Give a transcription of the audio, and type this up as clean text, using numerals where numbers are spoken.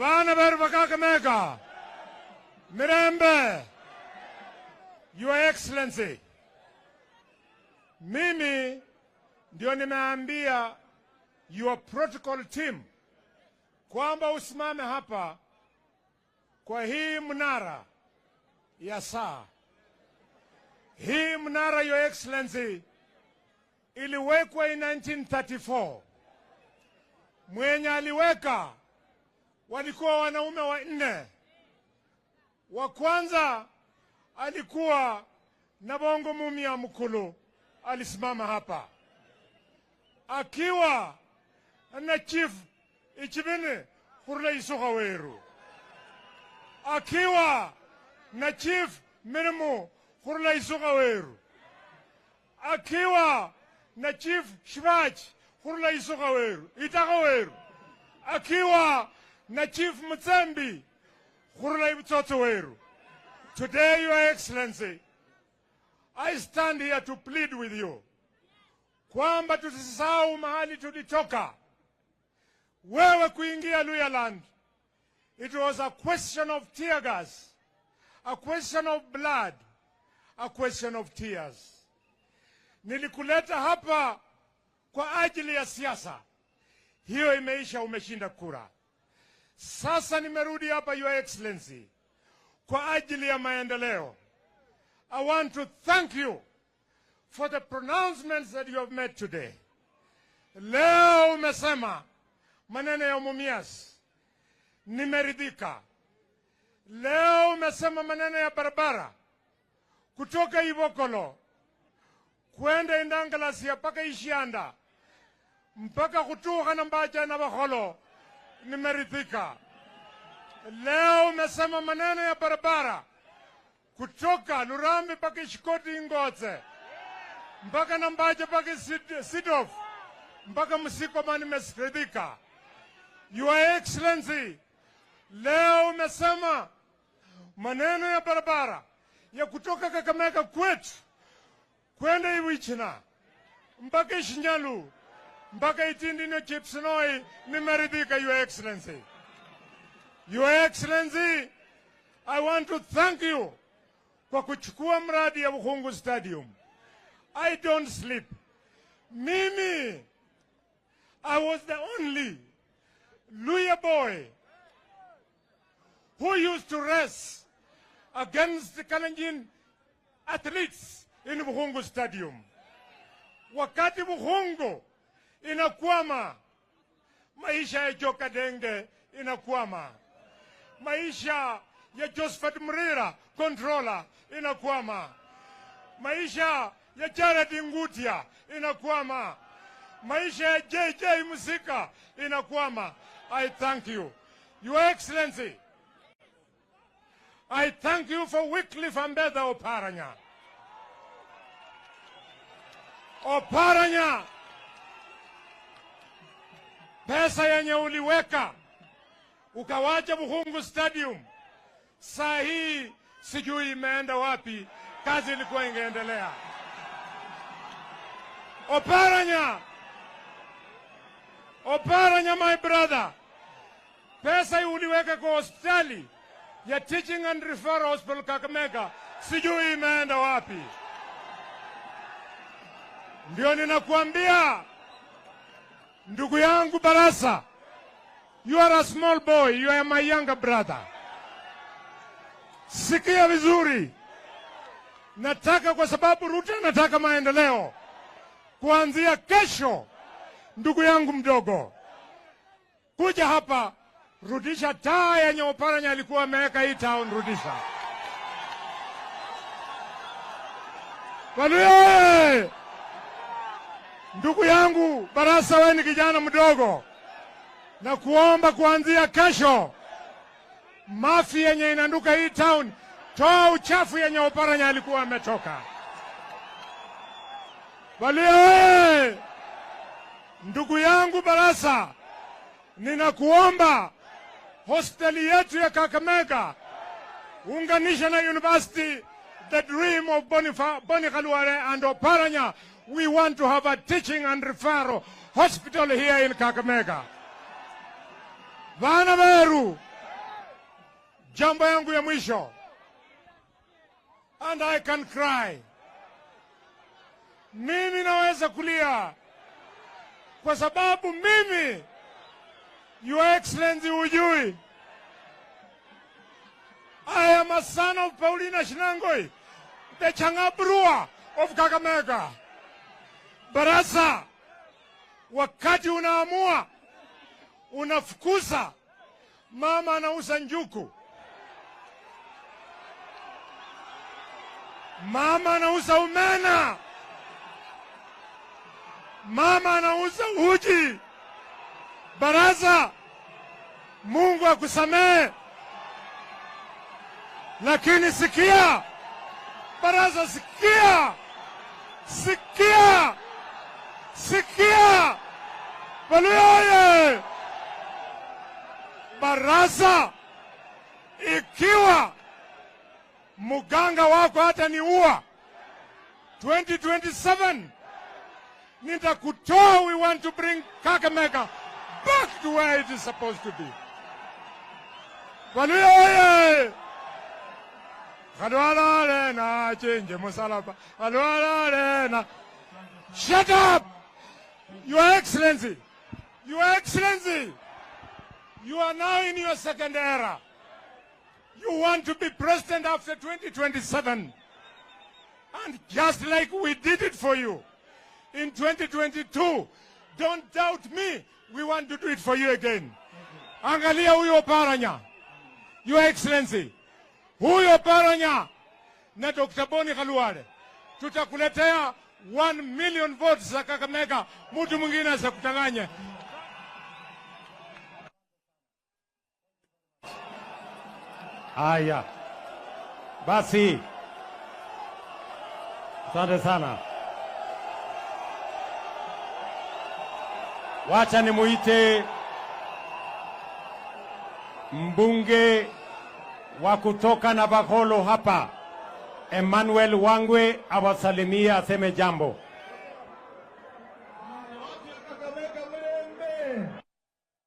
Vana veru va Kakamega, Mirembe, Your Excellency, mimi ndio nimeambia your protocol team kwamba usimame hapa kwa hii mnara ya saa. Hii mnara, Your Excellency, iliwekwa in 1934. Mwenye aliweka walikuwa wanaume 4. Wa kwanza alikuwa Nabongo Mumia Mkulu, alisimama hapa akiwa na Chief Ichibini Kurla Isoka Weru, akiwa na Chief Minimu Kurla Isoka Weru, akiwa na Chief Shibach Kurla Isoka Weru, Itaka Weru, akiwa na Chief Mutsembi Kurla Ibtoto Weru. Today, Your Excellency, I stand here to plead with you kwamba tusisahau mahali tulitoka. Wewe kuingia Luhyaland, it was a question of tear gas, a question of blood, a question of tears. Nilikuleta hapa kwa ajili ya siasa. Hiyo imeisha, umeshinda kura. Sasa nimerudi hapa, Your Excellency, kwa ajili ya maendeleo. I want to thank you for the pronouncements that you have made today. Leo umesema maneno ya Mumias, nimeridhika. Leo umesema maneno ya barabara kutoka Ivokolo kwenda Indangalasia mpaka Ishianda mpaka kutuka na Mbacha na Bakholo, nimeridhika. Leo umesema maneno ya barabara kutoka Lurambi mpaka Shikoti Ingoze mpaka Nambacha mpaka Sidof mpaka Msikoma, nimeridhika. Your Excellency, leo umesema maneno ya barabara ya kutoka Kakamega kwetu kwenda Iwichina mpaka Ishinyalu mpaka Itindino Chipsunoi, nimeridhika, Your Excellency. Your Excellency, I want to thank you kwa kuchukua mradi ya Bukhungu Stadium. I don't sleep. Mimi, I was the only Luhya boy who used to race against the Kalenjin athletes in Bukhungu Stadium. Wakati Bukhungu inakwama, maisha ya Joka Denge inakwama. Maisha ya Josephat Mrira, controller, inakwama. Maisha ya Jared Ngutia inakwama. Maisha ya JJ Musika inakwama. I thank you. Your Excellency, I thank you for Wycliffe Ambetha Oparanya. Oparanya, pesa yenye uliweka ukawacha Bukhungu Stadium, saa hii sijui imeenda wapi. Kazi ilikuwa ingeendelea. Oparanya my brother, pesa uliweka kwa hospitali ya Teaching and Referral Hospital Kakamega, sijui imeenda wapi. Ndio ninakuambia ndugu yangu Barasa, you are a small boy, you are my younger brother. Sikia vizuri. Nataka, kwa sababu Ruto nataka maendeleo. Kuanzia kesho, ndugu yangu mdogo, kuja hapa, rudisha taa yenye Oparanya alikuwa ameweka hii town, rudisha. Waluye! Ndugu yangu Barasa, wewe ni kijana mdogo, na kuomba kuanzia kesho, mafi yenye inanduka hii town, toa uchafu yenye Oparanya alikuwa ametoka. Waluye! Ndugu yangu Barasa, ninakuomba hosteli yetu ya Kakamega unganisha na university, the dream of Boni Khalwale and Oparanya. We want to have a teaching and referral hospital here in Kakamega. Vana veru Jambo yangu ya mwisho, and I can cry. Mimi naweza kulia kwa sababu mimi, Your Excellency, hujui, I am a son of Paulina Shinangoi, the Changabrua of Kakamega. Barasa, wakati unaamua, unafukuza mama anauza njuku, mama anauza umena, mama anauza uji. Baraza, Mungu akusamehe, lakini sikia, baraza, sikia, sikia, sikia, Waluya, baraza, ikiwa muganga wako hata ni uwa 2027 nitakutoa. We want to bring Kakamega back to where it is supposed to be. Waluya, Kadwala Lena, change Musalaba. Kadwala Lena. Shut up! Your Excellency, Your Excellency, you are now in your second era. You want to be president after 2027. And just like we did it for you in 2022, don't doubt me, we want to do it for you again. Angalia huyo Paranya, Your Excellency, huyo Paranya na Dr. Boni Khalwale, tutakuletea 1 million votes za Kakamega, mtu mwingine asikutanganye. Haya, basi, asante sana. Wacha nimuite mbunge wa kutoka Navakholo hapa, Emmanuel Wangwe, awasalimia aseme jambo.